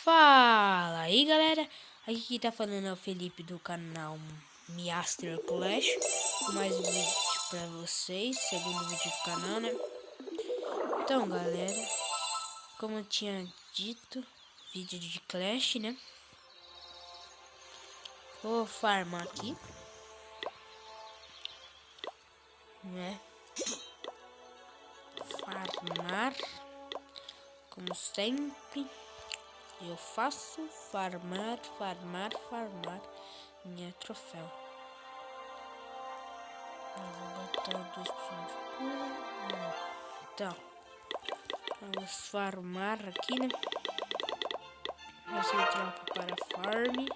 Fala aí, galera, aqui quem tá falando é o Felipe do canal Master Clash. Mais um vídeo pra vocês, segundo vídeo do canal, né? Então, galera, como eu tinha dito, vídeo de Clash, né? Vou farmar aqui, né? Farmar, como sempre. Eu faço farmar minha troféu. Eu vou botar 2% de cura. Então, vamos farmar aqui, né? Você troca para farm.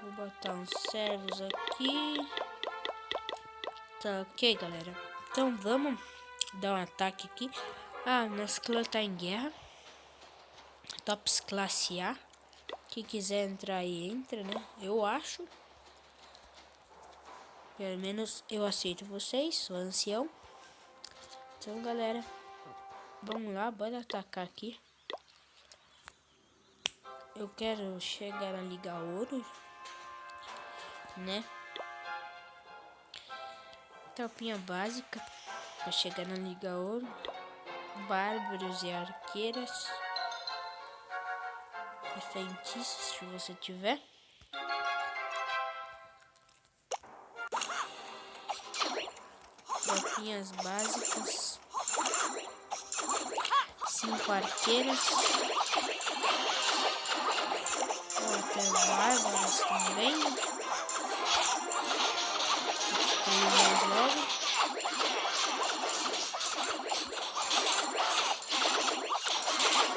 Vou botar uns servos aqui. Tá ok, galera. Então vamos dar um ataque aqui. Nosso clã tá em guerra. Tops classe A. Quem quiser entrar aí, entra, né? Eu acho. Pelo menos eu aceito vocês, sou ancião. Então, galera, vamos lá, bora atacar aqui. Eu quero chegar na Liga Ouro, né? Tropinha básica para chegar na Liga Ouro. Bárbaros e arqueiras. E feitiços, se você tiver. Tropinhas básicas. 5 arqueiras. Até bárbaros também. Destruir mais logo.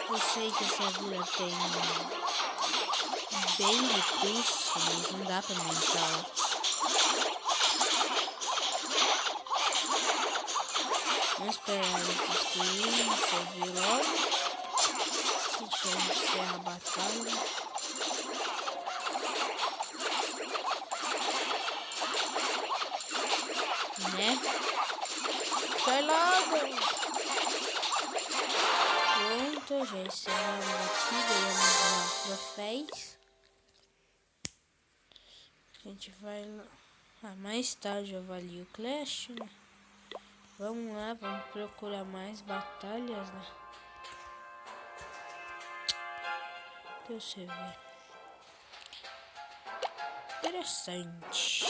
Eu sei que essa vila tem bem recurso, mas não dá pra me entrar. Vamos esperar eles destruir, servir logo. Se a gente encerra a batalha. Né? Vai logo! Pronto, já encerramos aqui, ganhamos 9 troféus. A gente vai lá. Mais tarde eu avalio o Clash, né? Vamos lá, vamos procurar mais batalhas, né? Pra você ver. Interessante.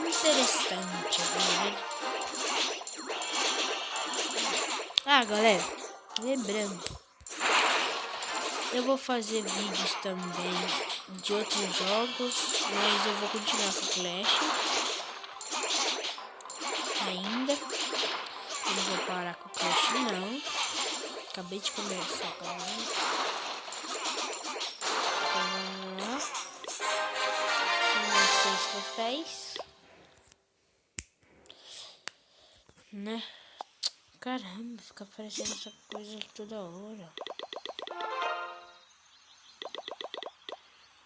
Interessante, galera. Galera, lembrando, eu vou fazer vídeos também de outros jogos, mas eu vou continuar com o Clash ainda. Eu não vou parar com o Clash, não. Acabei de começar, galera. Então vamos lá. Vamos 6 troféus, né? Caramba, fica aparecendo essa coisa toda hora.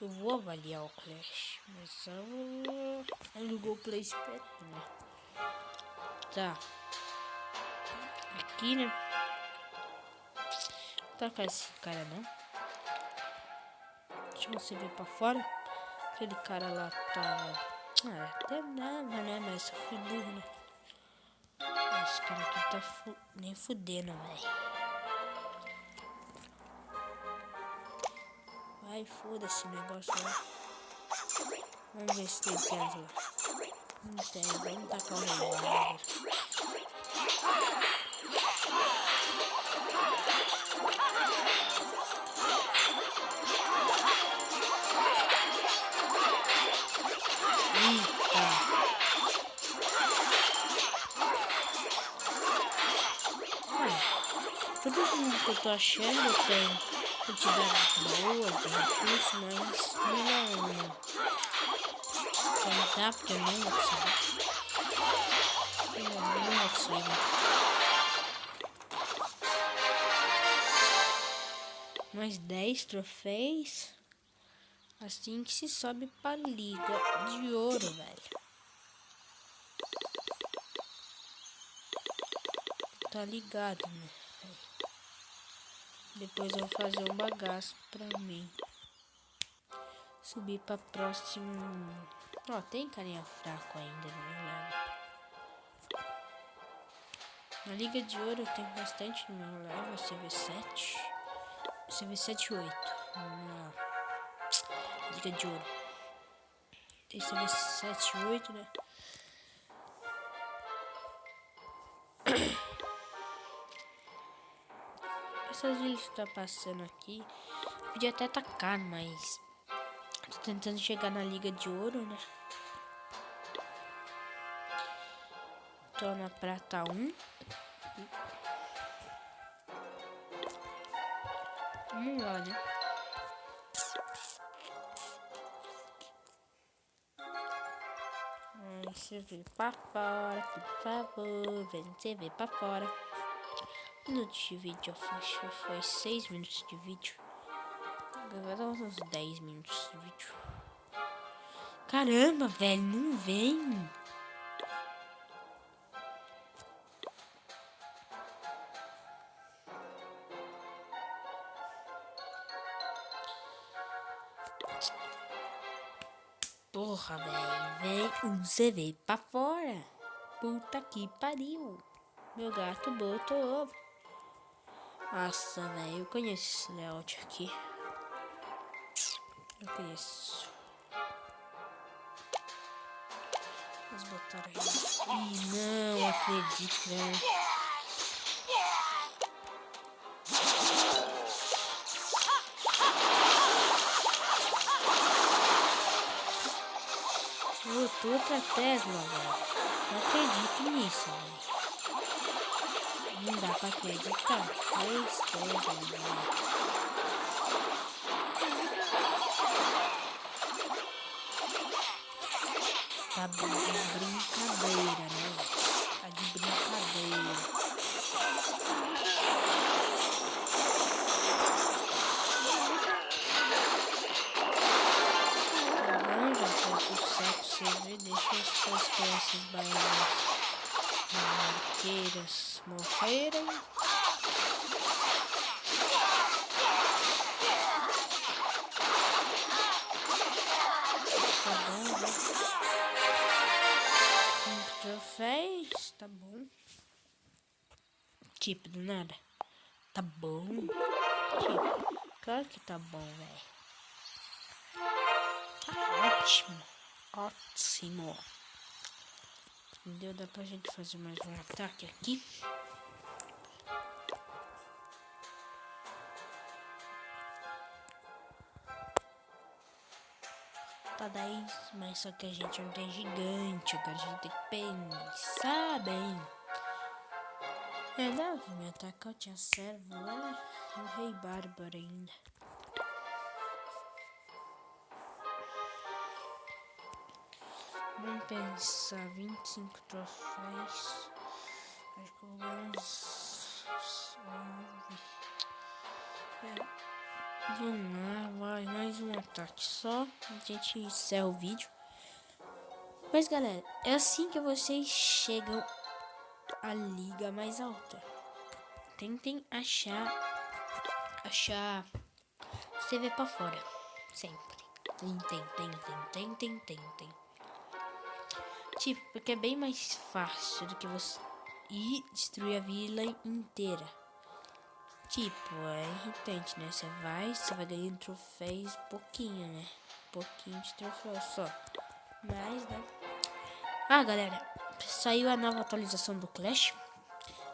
Eu vou avaliar o Clash, mas eu alugou o Play Spare, né? Tá. Aqui, né? Não tá com esse cara, não. Deixa você ver pra fora. Aquele cara lá tá... até dava, né? Mas eu fui burro, né? Esse cara aqui tá nem fudendo, velho. Vai, foda-se o negócio lá. Vamos ver se tem Tesla. Não tem, vamos tacar o revólver. Tudo que eu tô achando tem quantidades boas de recursos, mas não contar porque eu não consigo. Eu não consigo. mais 10 troféus. Assim que se sobe pra Liga de Ouro, velho. Tá ligado, né? Depois eu vou fazer um bagaço pra mim. Subir pra próximo. Ó, tem carinha fraco ainda no meu level. Na Liga de Ouro eu tenho bastante no meu level. CV7. CV7 e 8. Na Liga de Ouro. Tem CV7 e 8, né? Essas ilhas que tá passando aqui. Podia até atacar, mas tô tentando chegar na Liga de Ouro, né? Tô na prata 1. Vamos lá, né? Você vê pra fora, por favor. Vem você ver pra fora. Minutos de vídeo, foi 6 minutos de vídeo. Vai dar uns 10 minutos de vídeo. Caramba, velho, não vem. Porra, velho, vem um CV pra fora. Puta que pariu. Meu gato botou ovo. Nossa, velho, eu conheço esse layout aqui. Eu conheço. Eles botaram aí. Ih, não acredito, velho. Botou outra Tesla, velho. Não acredito nisso, velho. Não dá pra acreditar. 3 Tesla, velho. Tá de brincadeira, né? Tá de brincadeira. Tá bom, já foi pro saco CV. Deixa eu só esperar esses baianos arqueiras morrerem. Tá bom, né? 5 troféus, tá bom. Tipo, do nada. Tá bom. Tipo, claro que tá bom, velho. Tá ótimo. Ótimo. Entendeu? Dá pra gente fazer mais um ataque aqui. Tá 10, mas só que a gente não tem gigante. Agora a gente tem que pensar bem. É, dá pra me atacar, eu tinha servo lá. E o rei bárbaro ainda. Vamos pensar, 25 troféus. Acho que eu vou uns 9. Vamos lá, vai, mais um ataque só. A gente encerra o vídeo. Mas galera, é assim que vocês chegam à liga mais alta. Tentem achar CV pra fora. Sempre. Tentem. Tipo, porque é bem mais fácil do que você ir destruir a vila inteira. Tipo, é irritante, né? Você vai ganhando troféus pouquinho, né? Pouquinho de troféu só. Mas, né? Ah, galera, saiu a nova atualização do Clash.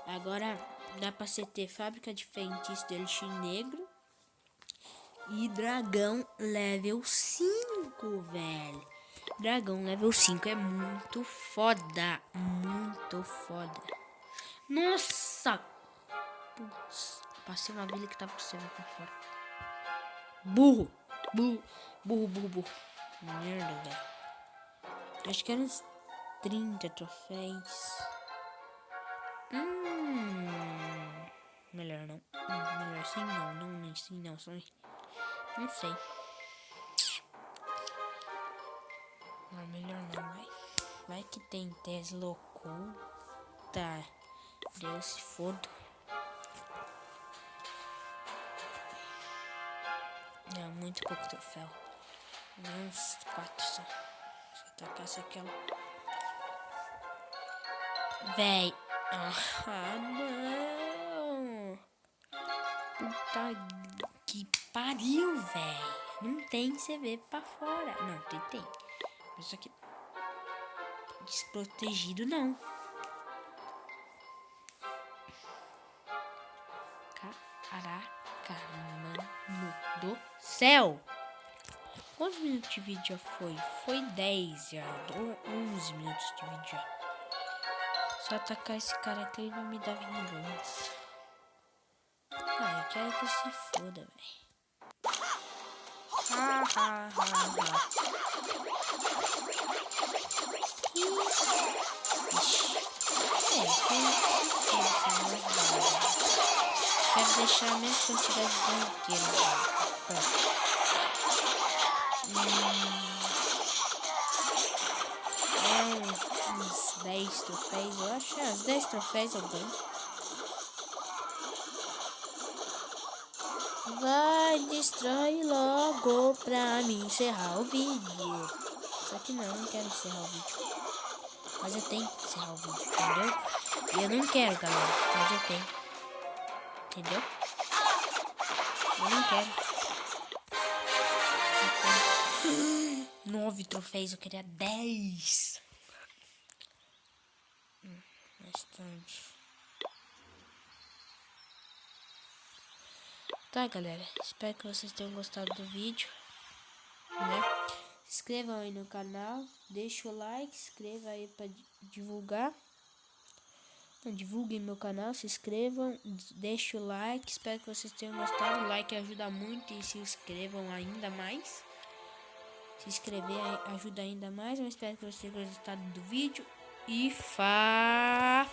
Agora dá pra você ter fábrica de feitiço de elixir negro e dragão level 5, velho. Dragão level 5 é muito foda. Muito foda. Nossa! Putz, passei uma vila que tava com você pra fora. Burro. Merda, velho. Acho que eram uns 30 troféus. Melhor não. Melhor assim não, não assim não, só... Não sei. Não, melhor não, vai. Vai que tem Tesla oculta. Deus se foda. Não, muito pouco troféu. Uns 4 só. Se eu tacasse aquela... Véi. Ah, não. Puta que pariu, véi. Não tem CV pra fora. Não, tem. Mas isso aqui... Desprotegido, não. Caraca, mano do céu. Quantos minutos de vídeo já foi? Foi 10 já. Ou 11 minutos de vídeo já. Só atacar esse cara aqui e vai me dar vingança. Ah, eu quero que se foda, velho. Ha, ha, ha, ha. Quero deixar a mesma quantidade de banqueiros. Uns 10 troféus, eu acho. Uns 10 troféus eu ganho. Vai, destrói logo pra mim encerrar o vídeo. Só que não quero encerrar o vídeo. Mas eu tenho que encerrar o vídeo, entendeu? E eu não quero, galera, mas eu tenho. Entendeu? Eu não quero. 9 troféus, eu queria 10. Bastante. Tá, galera, espero que vocês tenham gostado do vídeo, né? Se inscrevam aí no canal, deixa o like, se inscreva aí pra divulgar. Divulguem meu canal, se inscrevam, deixa o like, espero que vocês tenham gostado. O like ajuda muito e se inscrevam ainda mais. Se inscrever ajuda ainda mais, eu espero que vocês tenham gostado do vídeo. E falou!